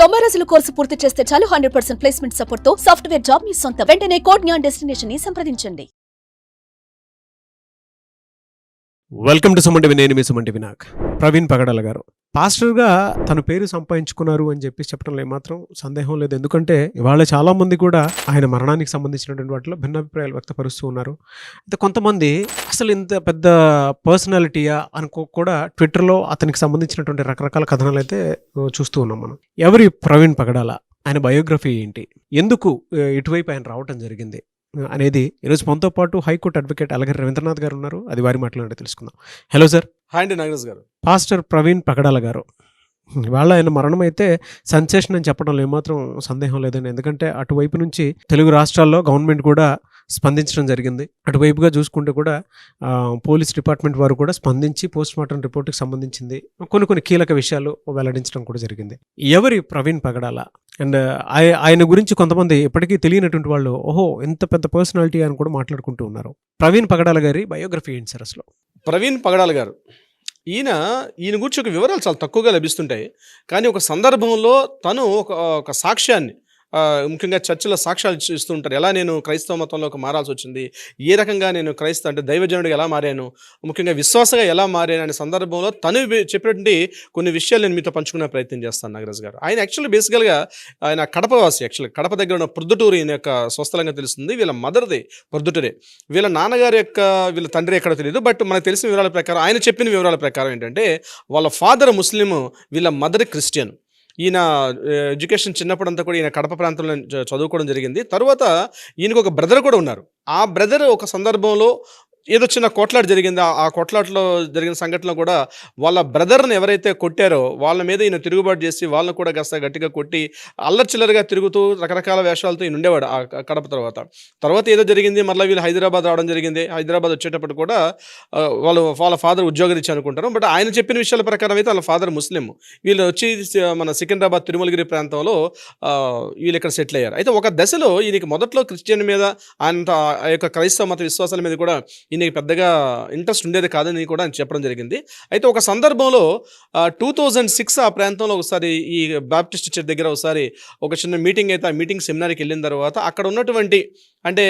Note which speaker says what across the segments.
Speaker 1: 90 రోజుల కోర్సు పూర్తి చేస్తే చాలు 100% ప్లేస్మెంట్ సపోర్ట్ తో సాఫ్ట్వేర్ జాబ్ మీ సొంత. వెంటనే కోడ్ జ్ఞాన్ డెస్టినేషన్ ని సంప్రదించండి.
Speaker 2: Welcome to Suman TV. నేను మీ సుమంటి వినాయక్. ప్రవీణ్ పగడాల గారు పాస్టర్గా తన పేరు సంపాదించుకున్నారు అని చెప్పి చెప్పడంలో ఏమాత్రం సందేహం లేదు. ఎందుకంటే ఇవాళ చాలా మంది కూడా ఆయన మరణానికి సంబంధించినటువంటి వాటిలో భిన్నాభిప్రాయాలు వ్యక్తపరుస్తూ ఉన్నారు. అయితే కొంతమంది అసలు ఇంత పెద్ద పర్సనాలిటీయా అనుకో కూడా ట్విట్టర్లో అతనికి సంబంధించినటువంటి రకరకాల కథనాలు అయితే చూస్తూ ఉన్నాం మనం. ఎవరి ప్రవీణ్ పగడాల, ఆయన బయోగ్రఫీ ఏంటి, ఎందుకు ఇటువైపు ఆయన రావటం జరిగింది అనేది ఈరోజు మనతో పాటు హైకోర్టు అడ్వకేట్ అలగరి రవీంద్రనాథ్ గారు ఉన్నారు. అది వారి మాట్లాడి తెలుసుకుందాం. Hello sir.
Speaker 3: హాయ్ అండి నాగరాజ్ గారు.
Speaker 2: పాస్టర్ ప్రవీణ్ పగడాల గారు, వాళ్ళ ఆయన మరణం అయితే సెన్సేషన్ అని చెప్పడంలో ఏమాత్రం సందేహం లేదండి. ఎందుకంటే అటువైపు నుంచి తెలుగు రాష్ట్రాల్లో గవర్నమెంట్ కూడా స్పందించడం జరిగింది. అటువైపుగా చూసుకుంటే కూడా పోలీస్ డిపార్ట్మెంట్ వారు కూడా స్పందించి పోస్ట్ మార్టం రిపోర్ట్కి సంబంధించింది కొన్ని కీలక విషయాలు వెల్లడించడం కూడా జరిగింది. ఎవరి ప్రవీణ్ పగడాల అండ్ ఆయన గురించి కొంతమంది ఇప్పటికీ తెలియనటువంటి వాళ్ళు ఓహో ఇంత పెద్ద పర్సనాలిటీ అని కూడా మాట్లాడుకుంటూ ఉన్నారు. ప్రవీణ్ పగడాల గారి బయోగ్రఫీ ఏంటి సార్ అసలు?
Speaker 3: ప్రవీణ్ పగడాల గారు ఈయన గురించి ఒక వివరాలు చాలా తక్కువగా లభిస్తుంటాయి. కానీ ఒక సందర్భంలో తను ఒక సాక్ష్యాన్ని ముఖ్యంగా చర్చిలో సాక్ష్యాలు ఇస్తూ ఉంటారు. ఎలా నేను క్రైస్తవ మతంలోకి మారాల్సి వచ్చింది, ఏ రకంగా నేను అంటే దైవజనుడిగా ఎలా మారాను, ముఖ్యంగా విశ్వాసంగా ఎలా మారాను అనే సందర్భంలో తను చెప్పినటువంటి కొన్ని విషయాలు నేను మీతో పంచుకునే ప్రయత్నం చేస్తాను నాగరాజ్ గారు. ఆయన యాక్చువల్లీ బేసికల్గా ఆయన కడపవాసి. కడప దగ్గర ఉన్న ప్రొద్దుటూరు ఈయన యొక్క స్వస్థలంగా తెలుస్తుంది. వీళ్ళ మదర్ది ప్రొద్దుటూరే. వీళ్ళ నాన్నగారి వీళ్ళ తండ్రి ఎక్కడో తెలియదు. బట్ మనకు తెలిసిన వివరాల ప్రకారం, ఆయన చెప్పిన వివరాల ప్రకారం ఏంటంటే వాళ్ళ ఫాదర్ ముస్లిం, వీళ్ళ మదర్ క్రిస్టియన్. ఈయన ఎడ్యుకేషన్ చిన్నప్పుడంతా కూడా ఈయన కడప ప్రాంతంలో చదువుకోవడం జరిగింది. తర్వాత ఈయనకు ఒక బ్రదర్ కూడా ఉన్నారు. ఆ బ్రదర్ ఒక సందర్భంలో ఏదో చిన్న కొట్లాట జరిగింది. ఆ కొట్లాటలో జరిగిన సంఘటనలో కూడా వాళ్ళ బ్రదర్ని ఎవరైతే కొట్టారో వాళ్ళ మీద ఈయన తిరుగుబాటు చేసి వాళ్ళని కూడా కాస్త గట్టిగా కొట్టి అల్లర్చిల్లరగా తిరుగుతూ రకరకాల వేషాలతో ఈయన ఉండేవాడు ఆ కడప. తర్వాత ఏదో జరిగింది, మళ్ళీ వీళ్ళు హైదరాబాద్ రావడం జరిగింది. హైదరాబాద్ వచ్చేటప్పుడు కూడా వాళ్ళ ఫాదర్ ఉద్యోగరీత్యా అనుకుంటారు. బట్ ఆయన చెప్పిన విషయాల ప్రకారం అయితే వాళ్ళ ఫాదర్ ముస్లిం. వీళ్ళు వచ్చి మన సికింద్రాబాద్ తిరుమలగిరి ప్రాంతంలో వీళ్ళు ఇక్కడ సెటిల్ అయ్యారు. అయితే ఒక దశలో ఈయనకి మొదట్లో క్రిస్టియన్ మీద ఆ యొక్క క్రైస్తవ మత విశ్వాసాల మీద కూడా ఈయనకి పెద్దగా ఇంట్రెస్ట్ ఉండేది కాదని కూడా చెప్పడం జరిగింది. అయితే ఒక సందర్భంలో 2006 ఆ ప్రాంతంలో ఒకసారి ఈ బాప్టిస్ట్ చర్చ్ దగ్గర ఒకసారి ఒక చిన్న మీటింగ్ అయితే, ఆ మీటింగ్ సెమినార్కి వెళ్ళిన తర్వాత అక్కడ ఉన్నటువంటి అంటే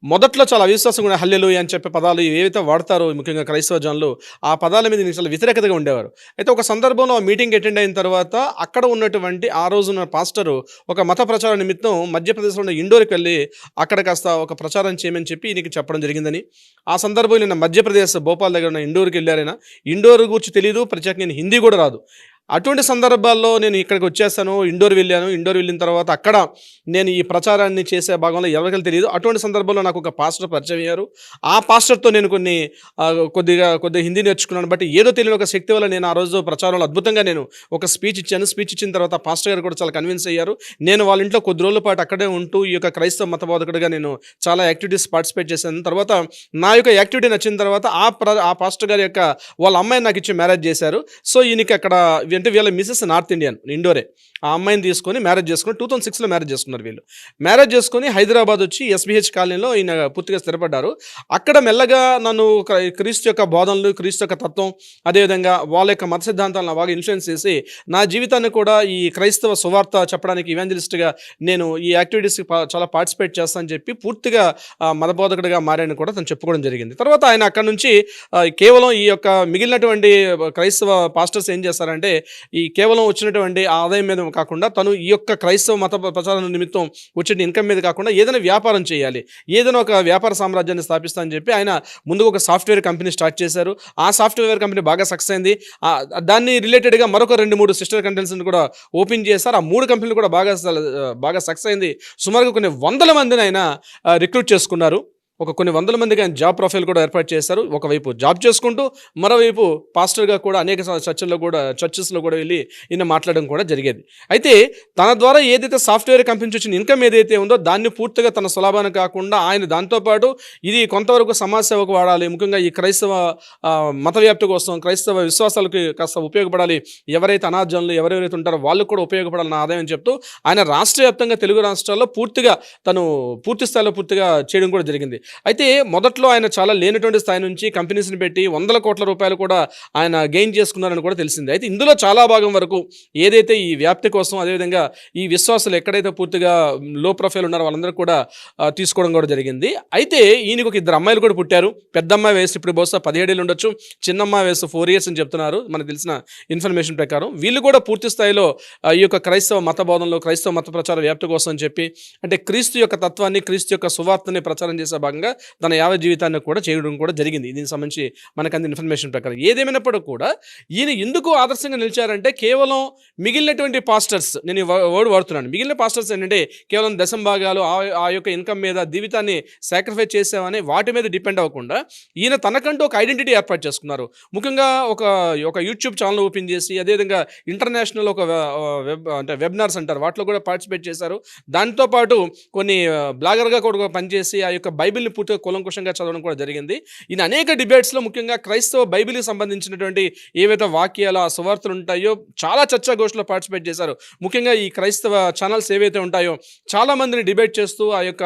Speaker 3: మొదట్లో చాలా అవిశ్వాసం కూడా హల్లెలూయా అని చెప్పే పదాలు ఏవైతే వాడతారో ముఖ్యంగా క్రైస్తవ జనులు, ఆ పదాల మీద చాలా వ్యతిరేకతగా ఉండేవారు. అయితే ఒక సందర్భంలో ఆ మీటింగ్ అటెండ్ అయిన తర్వాత అక్కడ ఉన్నటువంటి ఆ రోజున పాస్టరు ఒక మత ప్రచార నిమిత్తం మధ్యప్రదేశ్లో ఉన్న ఇండోర్కి వెళ్ళి అక్కడ కాస్త ఒక ప్రచారం చేయమని చెప్పి ఈయనకి చెప్పడం జరిగిందని. ఆ సందర్భంలో నేను మధ్యప్రదేశ్ భోపాల్ దగ్గర ఉన్న ఇండోర్కి వెళ్ళారైనా. ఇండోర్ గురించి తెలియదు, ప్రత్యేకంగా నేను హిందీ కూడా రాదు. అటువంటి సందర్భాల్లో నేను ఇక్కడికి వచ్చేసాను, ఇండోర్ వెళ్ళిన తర్వాత అక్కడ నేను ఈ ప్రచారాన్ని చేసే భాగంలో ఎవరికీ తెలియదు. అటువంటి సందర్భంలో నాకు ఒక పాస్టర్ పరిచయం అయ్యారు. ఆ పాస్టర్తో నేను కొద్దిగా హిందీ నేర్చుకున్నాను. బట్ ఏదో తెలియని ఒక శక్తి వల్ల నేను ఆ రోజు ప్రచారంలో అద్భుతంగా నేను ఒక స్పీచ్ ఇచ్చాను. స్పీచ్ ఇచ్చిన తర్వాత పాస్టర్ గారు కూడా చాలా కన్విన్స్ అయ్యారు. నేను వాళ్ళ ఇంట్లో కొద్ది రోజుల పాటు అక్కడే ఉంటూ ఈ యొక్క క్రైస్తవ మత బోధకుడిగా నేను చాలా యాక్టివిటీస్ పార్టిసిపేట్ చేశాను. తర్వాత నా యొక్క యాక్టివిటీ నచ్చిన తర్వాత ఆ పాస్టర్ గారి యొక్క వాళ్ళ అమ్మాయిని నాకు ఇచ్చి మ్యారేజ్ చేశారు. సో ఈయనకి అక్కడ అంటే వీళ్ళ మిసెస్ నార్త్ ఇండియన్, ఇండోరే. ఆ అమ్మాయిని తీసుకొని మ్యారేజ్ చేసుకుని 2006లో మ్యారేజ్ చేసుకున్నారు. వీళ్ళు మ్యారేజ్ చేసుకుని హైదరాబాద్ వచ్చి SBH కాలనీలో ఈయన పూర్తిగా స్థిరపడ్డారు. అక్కడ మెల్లగా నన్ను క్రీస్తు యొక్క బోధనలు, క్రీస్తు యొక్క తత్వం, అదేవిధంగా వాళ్ళ యొక్క మత సిద్ధాంతాలను బాగా ఇన్ఫ్లుయెన్స్ చేసి నా జీవితాన్ని కూడా ఈ క్రైస్తవ సువార్త చెప్పడానికి ఇవాంజలిస్ట్గా నేను ఈ యాక్టివిటీస్కి చాలా పార్టిసిపేట్ చేస్తానని చెప్పి పూర్తిగా మత బోధకుడిగా మారాయని కూడా తను చెప్పుకోవడం జరిగింది. తర్వాత ఆయన అక్కడ నుంచి కేవలం ఈ యొక్క మిగిలినటువంటి క్రైస్తవ పాస్టర్స్ ఏం చేస్తారంటే ఈ కేవలం వచ్చినటువంటి ఆదాయం మీద కాకుండా తను ఈ యొక్క క్రైస్తవ మత ప్రచారం నిమిత్తం వచ్చే ఇన్కమ్ మీద కాకుండా ఏదైనా వ్యాపారం చేయాలి, ఏదైనా ఒక వ్యాపార సామ్రాజ్యాన్ని స్థాపిస్తానని చెప్పి ఆయన ముందుకు ఒక సాఫ్ట్వేర్ కంపెనీ స్టార్ట్ చేశారు. ఆ సాఫ్ట్వేర్ కంపెనీ బాగా సక్సెస్ అయింది. దాన్ని రిలేటెడ్గా మరొక 2-3 సిస్టర్ కంపెనీస్ని కూడా ఓపెన్ చేశారు. ఆ 3 కంపెనీలు కూడా బాగా సక్సెస్ అయింది. సుమారుగా కొన్ని వందల మందిని ఆయన రిక్రూట్ చేసుకున్నారు. కొన్ని వందల మందికి ఆయన జాబ్ ప్రొఫైల్ కూడా ఏర్పాటు చేశారు. ఒకవైపు జాబ్ చేసుకుంటూ మరోవైపు పాస్టర్గా కూడా అనేక చర్చెస్లో కూడా వెళ్ళి ఈయన మాట్లాడడం కూడా జరిగేది. అయితే తన ద్వారా ఏదైతే సాఫ్ట్వేర్ కంపెనీ వచ్చిన ఇన్కమ్ ఏదైతే ఉందో దాన్ని పూర్తిగా తన సులాభాన్ని కాకుండా ఆయన దాంతోపాటు ఇది కొంతవరకు సమాజ సేవకు వాడాలి, ముఖ్యంగా ఈ క్రైస్తవ మత వ్యాప్తి కోసం, క్రైస్తవ విశ్వాసాలకు కాస్త ఉపయోగపడాలి, ఎవరైతే అనాథజనులు ఎవరెవరైతే ఉంటారో వాళ్ళకు కూడా ఉపయోగపడాలని ఆదాయం చెప్తూ ఆయన రాష్ట్ర వ్యాప్తంగా తెలుగు రాష్ట్రాల్లో పూర్తి స్థాయిలో చేయడం కూడా జరిగింది. అయితే మొదట్లో ఆయన చాలా లేనటువంటి స్థాయి నుంచి కంపెనీస్ని పెట్టి వందల కోట్ల రూపాయలు కూడా ఆయన గెయిన్ చేసుకున్నారని కూడా తెలిసింది. అయితే ఇందులో చాలా భాగం వరకు ఏదైతే ఈ వ్యాప్తి కోసం, అదేవిధంగా ఈ విశ్వాసులు ఎక్కడైతే పూర్తిగా లో ప్రొఫైల్ ఉన్నారో వాళ్ళందరూ కూడా తీసుకోవడం కూడా జరిగింది. అయితే ఈయనకు ఒక 2 అమ్మాయిలు కూడా పుట్టారు. పెద్ద అమ్మాయి వయసు ఇప్పుడు బహుశా 17 ఏళ్ళు ఉండొచ్చు, చిన్న అమ్మాయి వయసు 4 years అని చెప్తున్నారు మనకు తెలిసిన ఇన్ఫర్మేషన్ ప్రకారం. వీళ్ళు కూడా పూర్తి స్థాయిలో ఈ యొక్క క్రైస్తవ మత బోధనలో, క్రైస్తవ మత ప్రచార వ్యాప్తి కోసం అని చెప్పి, అంటే క్రీస్తు యొక్క తత్వాన్ని, క్రీస్తు యొక్క సువార్తని ప్రచారం చేసే భాగంగా తన యావత్ జీవితాన్ని కూడా చేయడం కూడా జరిగింది. దీనికి సంబంధించి మనకు అందిన ఇన్ఫర్మేషన్ ప్రకారం ఏదేమైనప్పుడు కూడా ఈయన ఎందుకు ఆదర్శంగా నిలిచారంటే, కేవలం మిగిలినటువంటి పాస్టర్స్, నేను ఈ వర్డ్ వాడుతున్నాను, మిగిలిన పాస్టర్స్ ఏంటంటే కేవలం దశం భాగాలు ఆ యొక్క ఇన్కమ్ మీద, జీవితాన్ని సాక్రిఫైస్ చేసామని వాటి మీద డిపెండ్ అవ్వకుండా ఈయన తనకంటూ ఒక ఐడెంటిటీ ఏర్పాటు చేసుకున్నారు. ముఖ్యంగా ఒక యూట్యూబ్ ఛానల్ ఓపెన్ చేసి, అదేవిధంగా ఇంటర్నేషనల్ ఒక వెబినార్స్ అంటారు, వాటిలో కూడా పార్టిసిపేట్ చేశారు. దాంతోపాటు కొన్ని బ్లాగర్గా కూడా పనిచేసి ఆ యొక్క బైబిల్ని పూర్తిగా కూలంకుషంగా చదవడం కూడా జరిగింది. ఈయన అనేక డిబేట్స్లో, ముఖ్యంగా క్రైస్తవ బైబిల్కి సంబంధించినటువంటి ఏవైతే వాక్యాలు, ఆ సువార్తలు ఉంటాయో చాలా చర్చాగోష్ఠిలో పార్టిసిపేట్ చేశారు. ముఖ్యంగా ఈ క్రైస్తవ ఛానల్స్ ఏవైతే ఉంటాయో చాలా మందిని డిబేట్ చేస్తూ ఆ యొక్క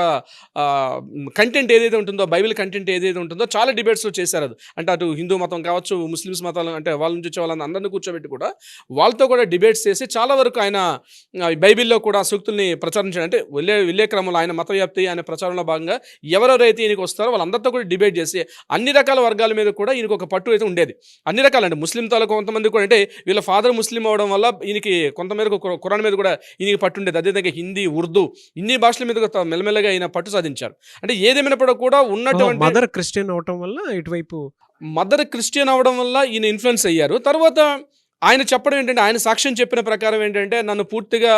Speaker 3: కంటెంట్ ఏదైతే ఉంటుందో, బైబిల్ కంటెంట్ ఏదైతే ఉంటుందో చాలా డిబేట్స్లో చేశారు. అది అంటే అటు హిందూ మతం కావచ్చు, ముస్లిమ్స్ మతాలు, అంటే వాళ్ళ నుంచి వచ్చే వాళ్ళని అందరినీ కూర్చోబెట్టి కూడా వాళ్ళతో కూడా డిబేట్స్ చేసి చాలా వరకు ఆయన బైబిల్లో కూడా సూక్తుల్ని ప్రచారించాడు. అంటే వెళ్ళే క్రమంలో ఆయన మత వ్యాప్తి, ఆయన ప్రచారంలో భాగంగా ఎవరెవరైతే ఈయనకి వస్తారో వాళ్ళందరితో కూడా డిబేట్ చేసి అన్ని రకాల వర్గాల మీద కూడా ఈయనకు ఒక పట్టు అయితే ఉండేది. అన్ని రకాలు, అంటే ముస్లిం తాలూకు కొంతమంది కూడా, అంటే వీళ్ళ ఫాదర్ ముస్లిం అవడం వల్ల ఈయనకి కొంతమేరకు ఖురాన్ మీద కూడా ఈయనకి పట్టు ఉండేది. అదేవిధంగా హిందీ, ఉర్దూ ఇన్ని భాషల మీద మెల్లమెల్లగా ఆయన పట్టు సాధించారు. అంటే ఏదేమైనప్పుడు కూడా ఉన్నటువంటి
Speaker 2: మదర్ క్రిస్టియన్ అవటం వల్ల ఇటువైపు
Speaker 3: మదర్ క్రిస్టియన్ అవడం వల్ల ఈయన ఇన్ఫ్లుయెన్స్ అయ్యారు. తర్వాత ఆయన చెప్పడం ఏంటంటే, ఆయన సాక్ష్యం చెప్పిన ప్రకారం ఏంటంటే, నన్ను పూర్తిగా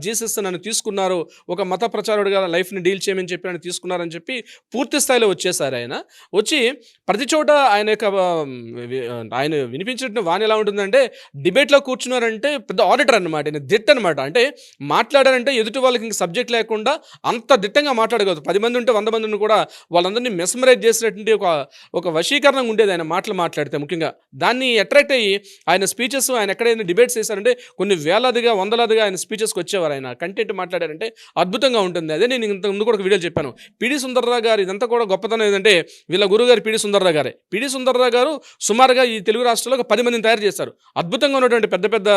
Speaker 3: జీసస్ నన్ను తీసుకున్నారు, ఒక మత ప్రచారుడిగా లైఫ్ని డీల్ చేయమని చెప్పి నన్ను తీసుకున్నారని చెప్పి పూర్తి స్థాయిలో వచ్చేసారు. ఆయన వచ్చి ప్రతి చోట ఆయన వినిపించిన వాణి ఎలా ఉంటుందంటే, డిబేట్లో కూర్చున్నారంటే పెద్ద ఆడిటర్ అనమాట, ఆయన దిట్ అనమాట. అంటే మాట్లాడారంటే ఎదుటి వాళ్ళకి ఇంక సబ్జెక్ట్ లేకుండా అంత దిట్టంగా మాట్లాడగలదు. 10 మంది ఉంటే 100 మందిని కూడా వాళ్ళందరినీ మెస్మరైజ్ చేసినటువంటి ఒక వశీకరణం ఉండేది ఆయన మాట్లాడితే. ముఖ్యంగా దాన్ని అట్రాక్ట్ అయ్యి ఆయన స్పీచెస్, ఆయన ఎక్కడైనా డిబేట్స్ చేశారంటే కొన్ని వేలాదిగా, వందలాదిగా ఆయన స్పీచెస్కి వచ్చేవారు. ఆయన కంటెంట్ మాట్లాడారంటే అద్భుతంగా ఉంటుంది. అదే నేను ఇంత ముందు కూడా ఒక వీడియో చెప్పాను. పిడి సుందర్రావు గారు, ఇదంతా కూడా గొప్పతనం ఏంటంటే, వీళ్ళ గురువు గారు పిడి సుందర్రావు గారే. పిడి సుందర్రావు గారు సుమారుగా ఈ తెలుగు రాష్ట్రాల్లో ఒక 10 మందిని తయారు చేశారు. అద్భుతంగా ఉన్నటువంటి పెద్ద పెద్ద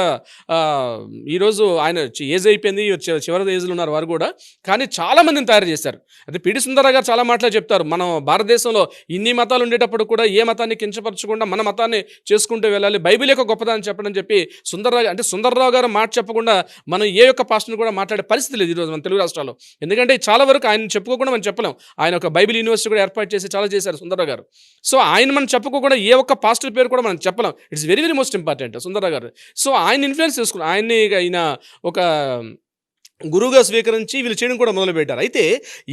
Speaker 3: ఈరోజు ఆయన ఏజ్ అయిపోయింది, చివరి ఏజ్లో ఉన్నారు వారు కూడా, కానీ చాలా మందిని తయారు చేశారు. అయితే పిడి సుందర్రావు గారు చాలా మాటలు చెప్తారు. మనం భారతదేశంలో ఇన్ని మతాలు ఉండేటప్పుడు కూడా ఏ మతాన్ని కించపరచకుండా మన మతాన్ని చేసుకుంటూ వెళ్ళాలి, బైబిల్ యొక్క గొప్పతనం చెప్పడం చెప్పి సుందర్రావు గారు మాట చెప్పకుండా మనం ఏ యొక్క పాస్టర్ని కూడా మాట్లాడే పరిస్థితి లేదు ఈరోజు మన తెలుగు రాష్ట్రాల్లో. ఎందుకంటే చాలా వరకు ఆయన చెప్పుకోకుండా మనం చెప్పలేం. ఆయన ఒక బైబిల్ యూనివర్సిటీ కూడా ఏర్పాటు చేసి చాలా చేశారు సుందర్రావు గారు. సో ఆయన మనం చెప్పుకోకుండా ఏ ఒక్క పాస్టర్ పేరు కూడా మనం చెప్పలేం. It's very very most important Sundar Rao గారు. సో ఆయన ఇన్ఫ్లుయెన్స్ చేసుకున్నారు, ఆయన ఒక గురువుగా స్వీకరించి వీళ్ళు చేయడం కూడా మొదలుపెట్టారు. అయితే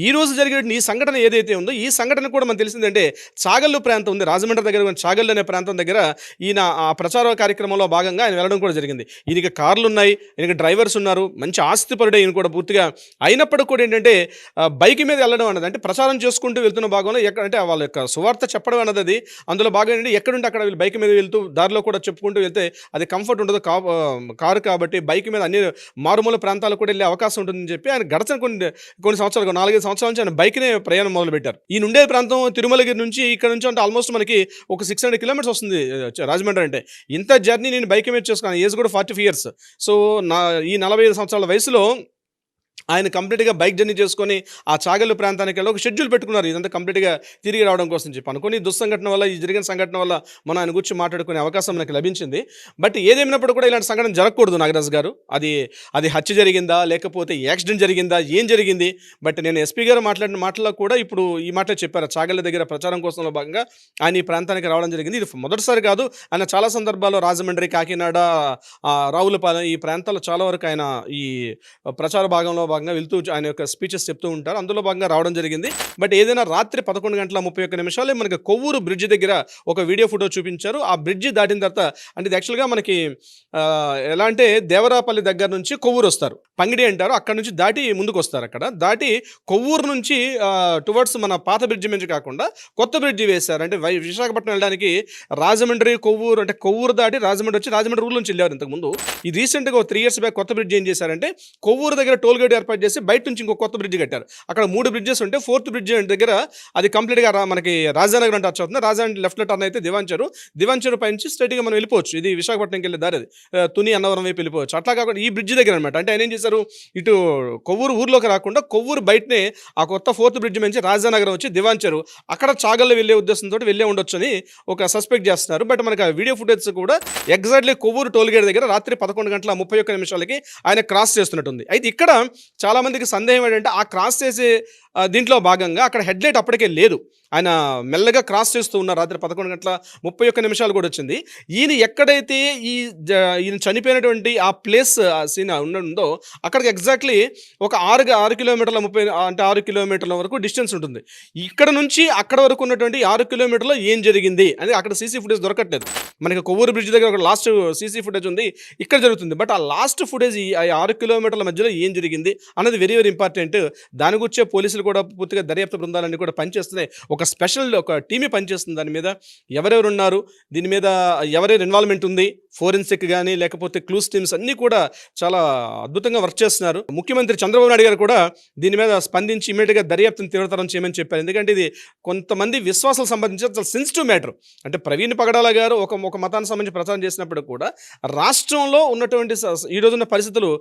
Speaker 3: ఈ రోజు జరిగిన ఈ సంఘటన ఏదైతే ఉందో, ఈ సంఘటన కూడా మనకు తెలిసిందంటే, చాగల్లు ప్రాంతం ఉంది, రాజమండ్రి దగ్గర చాగల్లు అనే ప్రాంతం దగ్గర ఈయన ఆ ప్రచార కార్యక్రమంలో భాగంగా ఆయన వెళ్ళడం కూడా జరిగింది. ఈయనకి కార్లు ఉన్నాయి, ఈయనకి డ్రైవర్స్ ఉన్నారు, మంచి ఆస్తిపరుడే ఈయన కూడా పూర్తిగా. అయినప్పటికీ కూడా ఏంటంటే బైక్ మీద వెళ్ళడం అన్నది, అంటే ప్రచారం చేసుకుంటూ వెళ్తున్న భాగంలో ఎక్కడంటే వాళ్ళ యొక్క సువార్త చెప్పడం అన్నది, అది అందులో భాగం ఏంటంటే ఎక్కడుంటే అక్కడ వీళ్ళు బైక్ మీద వెళ్తూ దారిలో కూడా చెప్పుకుంటూ వెళ్తే అది కంఫర్ట్ ఉండదు కారు కాబట్టి, బైక్ మీద అన్ని మారుమూల ప్రాంతాలకు కూడా వెళ్ళే అవకాశం ఉంటుందని చెప్పి ఆయన గడచిన కొన్ని సంవత్సరాలు, 4-5 సంవత్సరాల నుంచి ఆయన బైక్నే ప్రయాణం మొదలు పెట్టారు. ఈ నుండే ప్రాంతం తిరుమలగిరి నుంచి ఇక్కడ నుంచి అంటే ఆల్మోస్ట్ మనకి ఒక 600 kilometers వస్తుంది రాజమండ్రి. అంటే ఇంత జర్నీ నేను బైక్ మీద చేసుకున్నాను. ఏజ్ కూడా 45 years. సో ఈ 45 సంవత్సరాల వయసులో ఆయన కంప్లీట్గా బైక్ జర్నీ చేసుకొని ఆ చాగల్లు ప్రాంతానికి వెళ్ళి ఒక షెడ్యూల్ పెట్టుకున్నారు, ఇదంతా కంప్లీట్గా తిరిగి రావడం కోసం చెప్పి. అనుకుని దుస్సంఘటన వల్ల, ఈ జరిగిన సంఘటన వల్ల మనం ఆయన గురించి మాట్లాడుకునే అవకాశం మనకు లభించింది. బట్ ఏదేమైనప్పుడు కూడా ఇలాంటి సంఘటన జరగకూడదు నాగరాజు గారు. అది హత్య జరిగిందా, లేకపోతే యాక్సిడెంట్ జరిగిందా, ఏం జరిగింది? బట్ నేను ఎస్పీ గారు మాట్లాడిన మాటల్లో కూడా ఇప్పుడు ఈ మాటలు చెప్పారు. చాగల్లు దగ్గర ప్రచారం కోసంలో భాగంగా ఆయన ఈ ప్రాంతానికి రావడం జరిగింది. ఇది మొదటిసారి కాదు, ఆయన చాలా సందర్భాల్లో రాజమండ్రి, కాకినాడ, రావులపాలెం ఈ ప్రాంతాల్లో చాలా వరకు ఆయన ఈ ప్రచార భాగంలో భాగంగా వెళ్తూ ఆయన యొక్క స్పీచెస్ చెప్తూ ఉంటారు. అందులో భాగంగా రావడం జరిగింది. బట్ ఏదైనా రాత్రి 11:31 మనకి కొవ్వూరు బ్రిడ్జ్ దగ్గర ఒక వీడియో ఫోటో చూపించారు. ఆ బ్రిడ్జ్ దాటిన తర్వాత, అంటే ఇది యాక్చువల్గా మనకి ఎలా అంటే దేవరాపల్లి దగ్గర నుంచి కొవ్వూరు వస్తారు, పంగిడి అంటారు, అక్కడ నుంచి దాటి ముందుకు వస్తారు. అక్కడ దాటి కొవ్వూరు నుంచి టువర్డ్స్ మన పాత బ్రిడ్జ్ నుంచి కాకుండా కొత్త బ్రిడ్జ్ వేశారు. అంటే విశాఖపట్నం వెళ్ళడానికి రాజమండ్రి కొవ్వూరు, అంటే కొవ్వూరు దాటి రాజమండ్రి వచ్చి రాజమండ్రి ఊరు నుంచి వెళ్ళారు ఇంతకుముందు. ఈ రీసెంట్గా 3 years బ్యాక్ కొత్త బ్రిడ్జ్ ఏం చేశారంటే, కొవ్వూరు దగ్గర టోల్ గేట్ ఏర్పాటు చేసి బయట నుంచి ఇంకో కొత్త బ్రిడ్జ్ కట్టారు. అక్కడ 3 బ్రిడ్జెస్ ఉంటే 4th బ్రిడ్జ్ దగ్గర అది కంప్లీట్గా మనకి రాజానగర్ టచ్ అవుతుంది. రాజానగర్ లెఫ్ట్లో టర్న్ అయితే దివాంచెరు పైనుంచి స్ట్రైట్గా మనం వెళ్ళిపోవచ్చు. ఇది విశాఖపట్నంకి వెళ్ళే దారి, అది తుని అన్నవరం వైపు వెళ్ళిపోవచ్చు. అట్లా కాకుండా ఈ బ్రిడ్జ్ దగ్గర అనమాట. అంటే ఆయన ఏం చేశారు, ఇటు కొవ్వూరు ఊర్లోకి రాకుండా కొవ్వూరు బయటనే ఆ కొత్త 4th బ్రిడ్జ్ నుంచి రాజానగరం వచ్చి దివాంచెరు అక్కడ చాగల్లో వెళ్ళే ఉద్దేశంతో వెళ్ళే ఉండొచ్చు అని ఒక సస్పెక్ట్ చేస్తున్నారు. బట్ మనకి ఆ వీడియో ఫుటేజ్ కూడా ఎగ్జాక్ట్లీ కొవ్వూరు టోల్గేట్ దగ్గర రాత్రి 11:31 ఆయన క్రాస్ చేస్తున్నట్టుంది. అయితే ఇక్కడ చాలా మందికి సందేహం ఏంటంటే ఆ క్రాస్ చేసే దీంట్లో భాగంగా అక్కడ హెడ్లైట్ అప్పటికే లేదు. ఆయన మెల్లగా క్రాస్ చేస్తూ ఉన్నారు. రాత్రి 11:31 కూడా వచ్చింది. ఈయన ఎక్కడైతే ఈయన చనిపోయినటువంటి ఆ ప్లేస్ సీన్ ఉందో అక్కడికి ఎగ్జాక్ట్లీ ఒక 6 కిలోమీటర్ల 6 కిలోమీటర్ల వరకు డిస్టెన్స్ ఉంటుంది. ఇక్కడ నుంచి అక్కడ వరకు ఉన్నటువంటి 6 కిలోమీటర్లో ఏం జరిగింది అని అక్కడ సీసీ ఫుటేజ్ దొరకట్లేదు. మనకి కొవ్వూరు బ్రిడ్జ్ దగ్గర ఒక లాస్ట్ సీసీ ఫుటేజ్ ఉంది, ఇక్కడ జరుగుతుంది. బట్ ఆ లాస్ట్ ఫుటేజ్ ఈ 6 కిలోమీటర్ల మధ్యలో ఏం జరిగింది అన్నది వెరీ వెరీ ఇంపార్టెంట్. దాని గురించే పోలీసులు కూడా పూర్తిగా దర్యాప్తు బృందాలన్నీ కూడా పనిచేస్తున్నాయి. ఒక స్పెషల్ టీమే పనిచేస్తుంది దాని మీద. ఎవరెవరు ఉన్నారు, దీని మీద ఎవరెవరు ఇన్వాల్వ్మెంట్ ఉంది, ఫోరెన్సిక్ కానీ లేకపోతే క్లూస్ టీమ్స్ అన్నీ కూడా చాలా అద్భుతంగా వర్క్ చేస్తున్నారు. ముఖ్యమంత్రి చంద్రబాబు నాయుడు గారు కూడా దీని మీద స్పందించి ఇమీడియట్గా దర్యాప్తును తీవ్రతరం చేయమని చెప్పారు. ఎందుకంటే ఇది కొంతమంది విశ్వాసాలకు సంబంధించి చాలా సెన్సిటివ్ మ్యాటర్. అంటే ప్రవీణ్ పగడాల గారు ఒక మతానికి సంబంధించి ప్రచారం చేసినప్పుడు కూడా రాష్ట్రంలో ఉన్నటువంటి ఈ రోజున్న పరిస్థితులు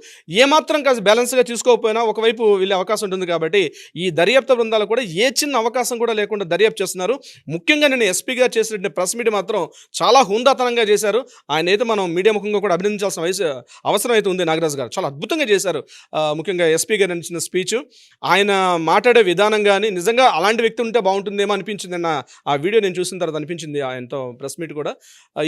Speaker 3: ఏమాత్రం కాస్త బ్యాలెన్స్గా చూసుకోకపోయినా ఒకవైపు వెళ్ళే అవకాశం ఉంటుంది. కాబట్టి ఈ దర్యాప్తు బృందాలు కూడా ఏ చిన్న అవకాశం కూడా లేకుండా దర్యాప్తు చేస్తున్నారు. ముఖ్యంగా నేను ఎస్పీ గారు చేసినటువంటి ప్రెస్ మీట్ మాత్రం చాలా హుందాతనంగా చేశారు. ఆయన అయితే మనం మీడియా ముఖంగా కూడా అభినందించాల్సిన అవసరం అయితే ఉంది. నాగరాజు గారు చాలా అద్భుతంగా చేశారు. ముఖ్యంగా ఎస్పీ గారు ఇచ్చిన స్పీచ్, ఆయన మాట్లాడే విధానం కానీ నిజంగా అలాంటి వ్యక్తి ఉంటే బాగుంటుందేమో అనిపించింది. ఆ వీడియో నేను చూసిన తర్వాత అనిపించింది ఆయనతో ప్రెస్ మీట్ కూడా.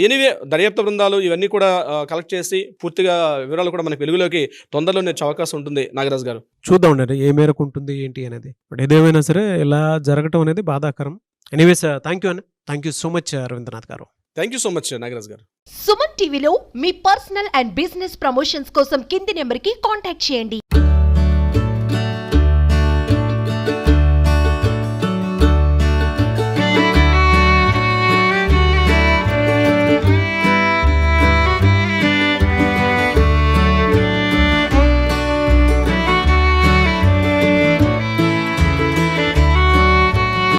Speaker 3: ఎనీవే దర్యాప్తు బృందాలు ఇవన్నీ కూడా కలెక్ట్ చేసి పూర్తిగా వివరాలు కూడా మనకి వెలుగులోకి తొందరలోనే వచ్చే అవకాశం ఉంటుంది. నాగరాజు గారు
Speaker 2: చూద్దాం అండి ఏ మేరకు ఉంటుంది ఏంటి అనేది. బట్ ఏదేమైనా సరే ఇలా జరగటం అనేది బాధాకరం. ఎనీవేస్ థ్యాంక్ యూ అండి. Thank you so much Ravindranath garu.
Speaker 3: Thank you so much Nagaraju garu.
Speaker 4: Suman టీవీలో మీ పర్సనల్ అండ్ బిజినెస్ ప్రమోషన్స్ కోసం కింది నెంబర్కి కాంటాక్ట్ చేయండి.